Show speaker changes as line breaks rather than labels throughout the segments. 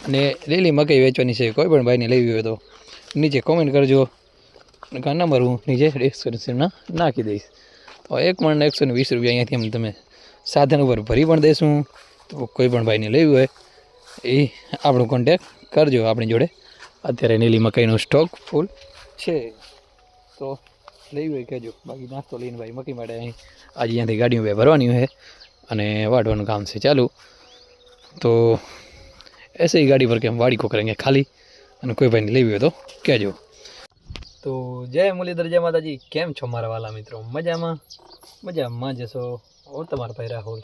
અને લીલી મકાઈ વેચવાની છે, કોઈ પણ ભાઈને લેવી હોય તો નીચે કોમેન્ટ કરજો, નંબર હું નીચે ડિસ્ક્રિપ્શનમાં નાખી દઈશ. તો 1 મણ 120 રૂપિયા અહીંયાથી તમે સાધન ઉપર ભરી પણ દઈશું. તો કોઈ પણ ભાઈને લેવી હોય એ આપણો કોન્ટેક કરજો. આપણી જોડે અત્યારે નીલી મકાઈનો સ્ટોક ફૂલ છે, તો લેવી હોય કહેજો. બાકી નાસ્તો લઈને ભાઈ મકાઈ માટે અહીં આજે અહીંયાથી ગાડીઓ બે ભરવાની હોય અને વાઢવાનું કામ છે ચાલુ. તો ऐसे ही गाड़ी भर के हम वाड़ी को करेंगे खाली, અને કોઈ ભાઈને લેવી હોય તો કહેજો. તો જય મુરલીધર, જય માતાજી. કેમ છો મારા વાલા મિત્રો? મજામાં જશો. ઓર તમારા ભાઈ રાહુલ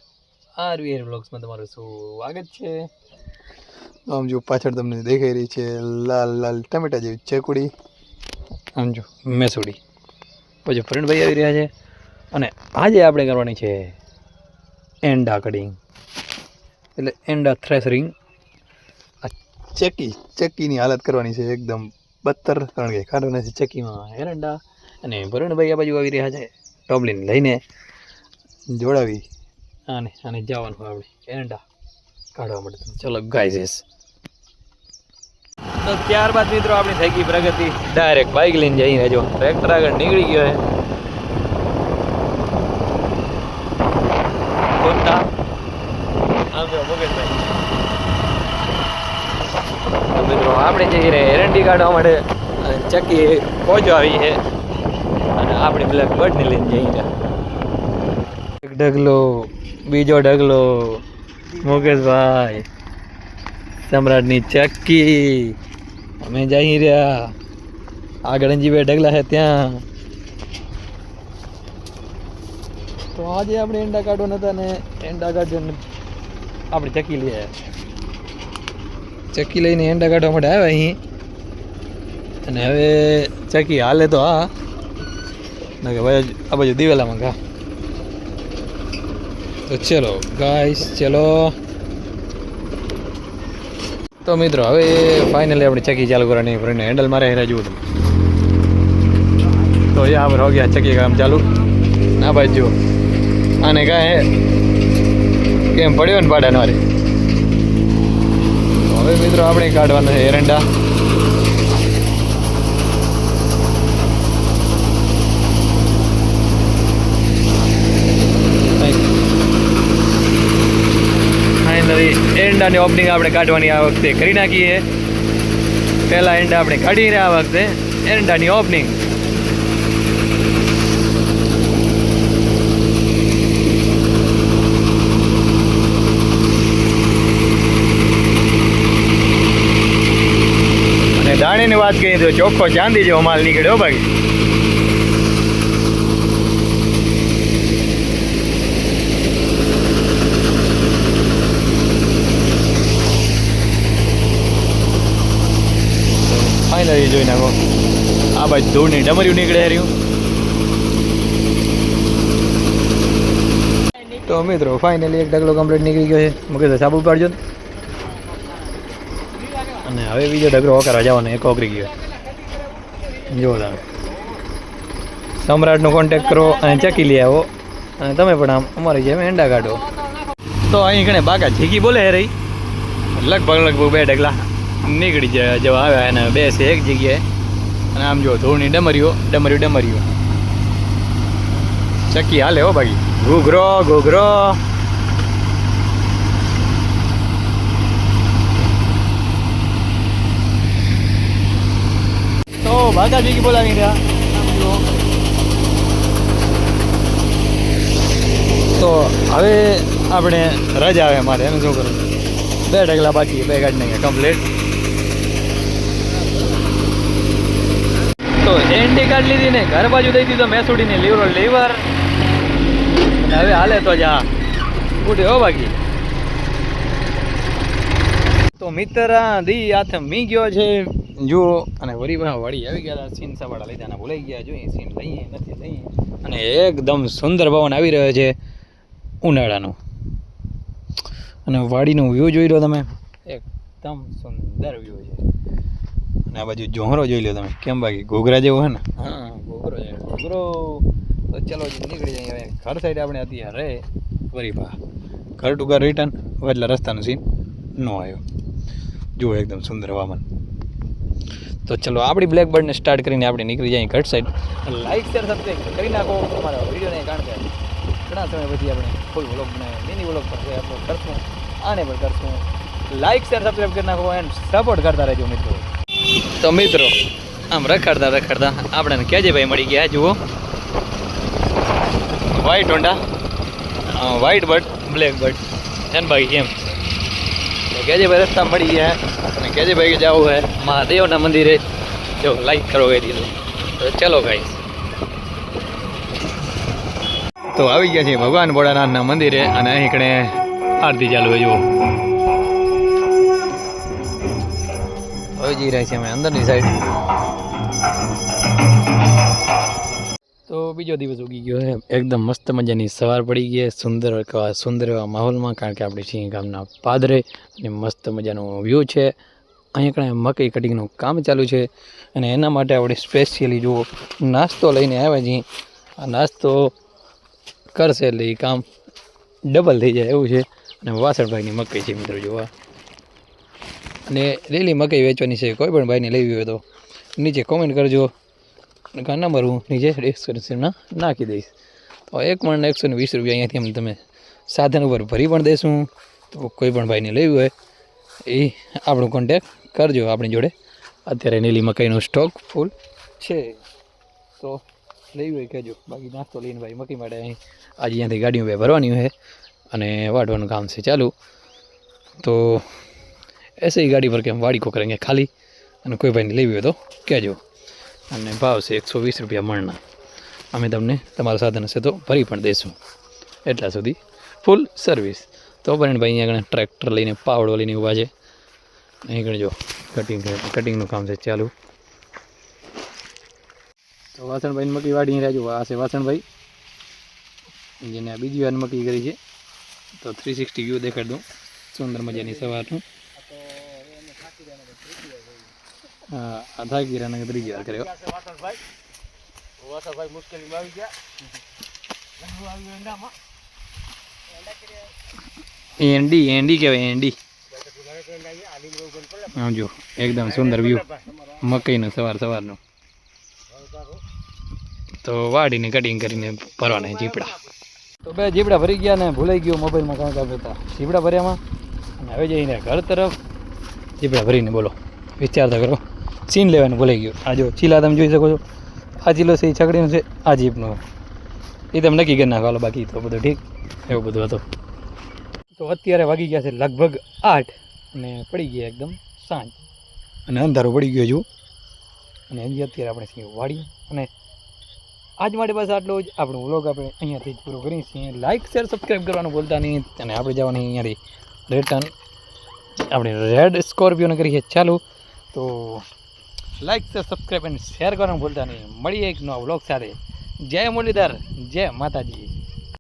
RVR વ્લોગ્સમાં તમારું સ્વાગત છે. આમ જો પાછળ તમને દેખાઈ રહી છે લાલ લાલ ટમેટા જેવી ચેકુડી, આમ જો મેસુડી. પછી ફ્રેન્ડભાઈ આવી રહ્યા છે અને આજે આપણે કરવાની છે એંડા કટિંગ, એટલે એંડા થ્રેશરિંગ. ચક્કીની હાલત કરવાની છે એકદમ બદતર, કારણ કે કાઢવાના છે ચક્કીમાં એરંડા. અને ભરુણભાઈ આ બાજુ આવી રહ્યા છે ટોબલીને લઈને જોડાવી અને જવાનું હોય આપણે એરંડા કાઢવા માટે. ચલો ગાઈઝ. તો ત્યારબાદ મિત્રો આપણી થઈ ગઈ પ્રગતિ, ડાયરેક્ટ બાઇક લઈને જઈ રહેજો. ટ્રેક્ટર આગળ નીકળી ગયો છે. મિત્રો આપણે જઈ રહ્યા એરંડી કાઢવા માટે, ચક્કી પહોંચો આવી છે અને આપણે પેલા બર્ડને લઈને જઈ રહ્યા. એક ઢગલો, બીજો ઢગલો, મુકેશભાઈ સમ્રાટની ચક્કી, અમે જઈ રહ્યા. આગળ બે ઢગલા છે ત્યાં. તો આજે આપણે એંડા કાઢવાના હતા ને એંડા કાઢીને આપણે ચક્કી લઈ આવ્યા. ચક્કી લઈને એંડા કાઢવા માટે આવ્યા અહીં. અને હવે ચક્કી હાલે તો આ બાજુ દિવેલામાં ઘા. તો ચલો ગાઈસ ચલો. તો મિત્રો હવે ફાઇનલી આપણે ચક્કી ચાલુ કરવાની, ફ્રેન્ડ હેન્ડલ મારે હેરા જુઓ તમે. તો યા પર હો ગયા ચક્કી કામ ચાલુ. ના ભાઈ જુઓ આને કાંઈ કેમ પડ્યો ને પાડાનો હારે. હવે મિત્રો આપણે કાઢવાના છે એરંડા. ફાઇનલી એરંડાની ઓપનિંગ આપણે કાઢવાની આ વખતે કરી નાખીએ. પહેલા એરંડા આપણે કાઢી રહ્યા આ વખતે એરંડાની ઓપનિંગ. દાણીની વાત કરીએ તો ચોખ્ખો ચાંદી જેવો માલ નીકળ્યો બાકી. ફાઇનલી જોઈ નાખો આ બાજુ ધૂળની ડમર્યું નીકળે રહ્યું. તો મિત્રો ફાઇનલી એક ઢગલો કમ્પ્લીટ નીકળી ગયો છે. મૂકે સાબુ પાડજો. અને હવે બીજો ઢગલો ઓકરવા જવાનો, એક ઓકરી ગયો. જો તમે સમ્રાટનો કોન્ટેક્ટ કરો અને ચક્કી લઈ આવો અને તમે પણ આમ અમારી જેમ એંડા કાઢો. તો અહીં ઘણે બાકા ઝીકી બોલે રહી. લગભગ 2 ઢગલા નીકળી જવા આવ્યા અને બેસે એક જગ્યાએ. અને આમ જો ધૂળની ડમરીઓ ચક્કી હાલે હો બાકી. ઘૂઘરો તો બાગાજી બોલાવી રહ્યા. તો હવે આપણે રજા આવે મારે, એનું શું કરું. 2 ઢગલા બાકી, 2 કાઢી નાખ્યા કમ્પ્લીટ. તો એન્ડી કાઢ લીધી ને ઘર બાજુ દઈ દીધો મેસુડીને લીવર. હવે હાલે તો જા ઉઠે હો બાકી. તો મિત્ર દી હાથ મી ગયો છે જુઓ. અને વળી આવી ગયા સીન સવાડા લીધા ને ભૂલાઈ ગયા. જોઈએ સીન લઈએ નથી લઈએ. અને એકદમ સુંદર પવન આવી રહ્યો છે ઉનાળાનો. અને વાડીનો વ્યૂ જોઈ લો તમે, એકદમ સુંદર વ્યૂ છે. અને આ બાજુ જોહરો જોઈ લો તમે કેમ બાકી ઘોઘરા જેવો છે ને. હા ઘોઘરો છે ઘોઘરો. તો ચલો નીકળી જઈએ હવે ઘર સાઈડ. આપણે અત્યારે વરી ઘર ટુ ઘર રિટર્ન એટલે રસ્તાનો સીન ન આવ્યો. જુઓ એકદમ સુંદર હવામાન. તો ચલો આપણી બ્લેકબર્ડને સ્ટાર્ટ કરીને આપણે નીકળી જઈએ ઘટ સાઈડ. લાઈક શેર સબસ્ક્રાઈબ કરી નાખો અમારા વિડીયોને, કારણ કે ઘણા સમય પછી આપણે ફૂલ વ્લોગ બનાવ્યો, મિની વ્લોગ પર અપલોડ કરશું, આને પણ કરશું. લાઈક શેર સબસ્ક્રાઈબ કરી નાખો એન્ડ સપોર્ટ કરતા રહેજો મિત્રો. તો મિત્રો આમ રખડતા આપણે કેજેભાઈ મળી ગયા. જુઓ white Honda, white bird, black bird એન ભાઈ એમ. તો કેજેભાઈ રસ્તા મળી ગયા અને કેજેભાઈ જવું હે મહાદેવના મંદિરે. જો લાઈક કરો કહી દીધું. તો ચલો ગાઈસ, તો આવી ગયા છે ભગવાન ભોળાનાથના મંદિરે અને અહીં કણે આરતી ચાલુ હોય. જુઓ હવે જઈ રહ્યા છીએ અમે અંદરની સાઈડ. તો બીજો દિવસ ઉગી ગયો છે, એકદમ મસ્ત મજાની સવાર પડી ગઈ, સુંદર એવા માહોલમાં, કારણ કે આપણે સિંહ ગામના પાદરે અને મસ્ત મજાનો વ્યૂ છે. અહીંયા કણે મકઈ કટિંગનું કામ ચાલુ છે અને એના માટે આપણે સ્પેશિયલી જુઓ નાસ્તો લઈને આવ્યા છીએ. આ નાસ્તો કરશે એટલે એ કામ ડબલ થઈ જાય એવું છે. અને વાસણભાઈની મકઈ છે મિત્રો જોવા, અને લીલી મકઈ વેચવાની છે. કોઈ પણ ભાઈને લેવી હોય તો નીચે કોમેન્ટ કરજો, અને નંબર હું નીચે ડિસ્ક્રિપ્શનમાં નાખી દઈશ. તો 1 મણ 120 રૂપિયા અહીંયાથી અમે તમે સાધન ઉપર ભરી પણ દઈશું. તો કોઈ પણ ભાઈને લેવી હોય એ આપણો કોન્ટેક કરજો આપણી જોડે. અત્યારે લીલી મકાઈનો સ્ટોક ફૂલ છે, તો લેવી હોય કહેજો. બાકી નાસ્તો લઈને ભાઈ મકઈ માટે અહીં આજે અહીંયાથી ગાડીઓ બે ભરવાની હોય અને વાઢવાનું કામ છે ચાલુ. તો ऐसे ही गाड़ी भर के हम वाड़ी को करेंगे खाली, અને કોઈ ભાઈને લેવી હોય તો કહેજો. અને ભાવ છે 120 રૂપિયા મણના. અમે તમને તમારા સાધન હશે તો ભરી પણ દઈશું. એટલા સુધી ફૂલ સર્વિસ. તો ભાઈ અહીંયા આગળ ટ્રેક્ટર લઈને પાવડો લઈને ઊભા છે. અહીં આગળ જો કટિંગનું કામ છે ચાલુ. તો વાસણભાઈ મકઈ વાડી રહેજો. આ છે વાસણભાઈ, જેને આ બીજી વાર મકઈ કરી છે. તો 360 વ્યૂ દેખાડ દઉં સુંદર મજાની સવારનું. હા આ થાકી રહ્યા ત્રીજી વાર કર્યો. એન્ડી કહેવાય એન્ડી. આમ જો એકદમ સુંદર વ્યૂ મકઈનું સવારનું. તો વાડીને કટિંગ કરીને ભરવાના જીપડા. તો બે જીપડા ભરી ગયા ને ભૂલાઈ ગયો મોબાઈલમાં કામ કરતા જીપડા ભર્યામાં. અને હવે જઈને ઘર તરફ જીપડા ભરીને બોલો વિચારતા કરો. સીન લેવાનું ભૂલાઈ ગયું. આ જો ચીલા તમે જોઈ શકો છો. આ ચીલો છે એ છકડીનો છે, આ જીપનો એ તમે નક્કી કરી નાખો. બાકી તો બધું ઠીક એવું બધું હતું. તો અત્યારે વાગી ગયા છે લગભગ 8 અને પડી ગયા એકદમ સાંજ અને અંધારું પડી ગયો છું. અને હજી અત્યારે આપણે છીએ વાડી. અને આજ માટે બસ આટલો જ આપણો વ્લોગ આપણે અહીંયાથી જ પૂરો કરીએ છીએ. લાઈક શેર સબસ્ક્રાઈબ કરવાનું ભૂલતા નહીં. અને આપણે જવાની અહીંયાથી રિટર્ન આપણે રેડ સ્કોર્પિયોને કરીએ ચાલુ. તો લાઈક શેર સબસ્ક્રાઈબ અને શેર કરવાનું ભૂલતા નહીં. મળીએ એક નવા વ્લોગ સાથે. જય મુરલીધર, જય માતાજી.